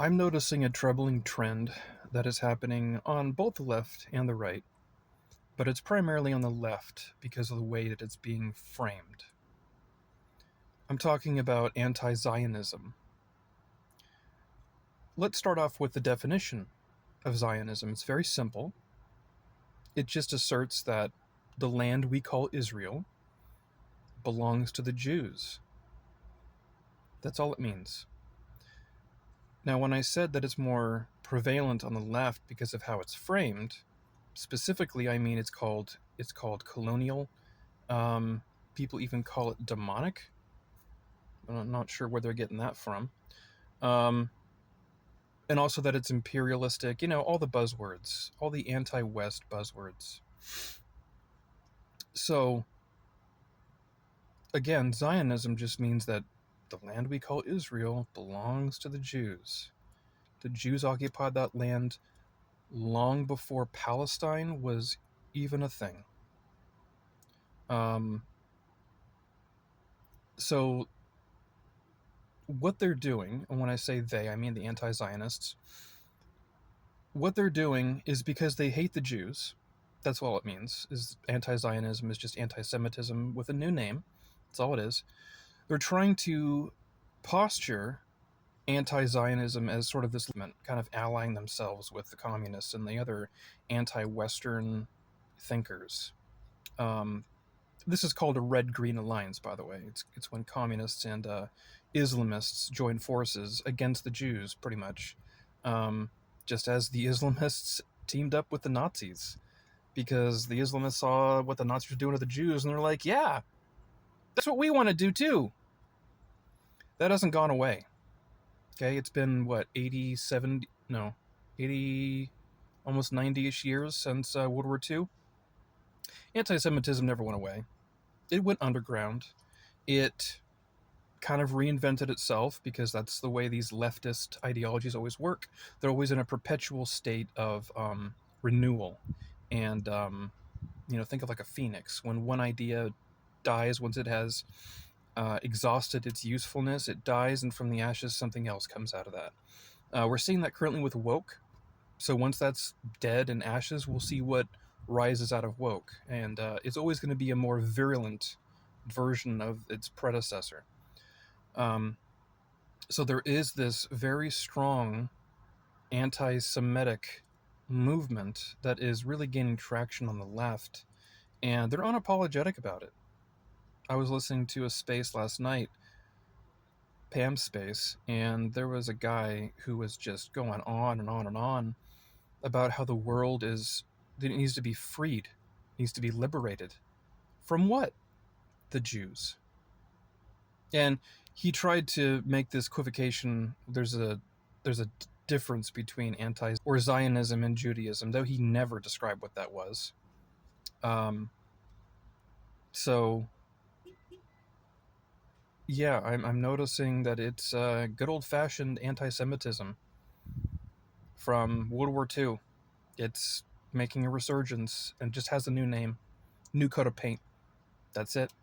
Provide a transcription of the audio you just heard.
I'm noticing a troubling trend that is happening on both the left and the right, but it's primarily on the left because of the way that it's being framed. I'm talking about anti-Zionism. Let's start off with the definition of Zionism. It's very simple. It just asserts that the land we call Israel belongs to the Jews. That's all it means. Now, when I said that it's more prevalent on the left because of how it's framed, specifically, I mean it's called colonial. People even call it demonic. I'm not sure where they're getting that from. And also that it's imperialistic. All the buzzwords, all the anti-West buzzwords. So, again, Zionism just means that the land we call Israel belongs to the Jews. The Jews occupied that land long before Palestine was even a thing. So what they're doing, and when I say they, I mean the anti-Zionists, what they're doing is because they hate the Jews. That's all it means. Is anti-Zionism is just anti-Semitism with a new name. That's all it is. They're trying to posture anti-Zionism as sort of this kind of allying themselves with the communists and the other anti-Western thinkers. This is called a red-green alliance, by the way. It's when communists and Islamists join forces against the Jews, pretty much. Just as the Islamists teamed up with the Nazis, because the Islamists saw what the Nazis were doing to the Jews, and they're like, yeah, that's what we want to do too. That hasn't gone away. Okay, it's been, 80, almost 90-ish years since World War II. Anti-Semitism never went away. It went underground. It kind of reinvented itself because that's the way these leftist ideologies always work. They're always in a perpetual state of renewal. And, think of like a phoenix. When one idea dies, once it has exhausted its usefulness, it dies, and from the ashes, something else comes out of that. We're seeing that currently with woke. So once that's dead and ashes, we'll see what rises out of woke. And it's always going to be a more virulent version of its predecessor. So there is this very strong anti-Semitic movement that is really gaining traction on the left, and they're unapologetic about it. I was listening to a space last night, Pam's space, and there was a guy who was just going on and on and on about how the world needs to be freed, needs to be liberated. From what? The Jews. And he tried to make this equivocation. There's a difference between Zionism and Judaism, though he never described what that was. So yeah, I'm noticing that it's good old-fashioned anti-Semitism from World War II. It's making a resurgence and just has a new name, new coat of paint. That's it.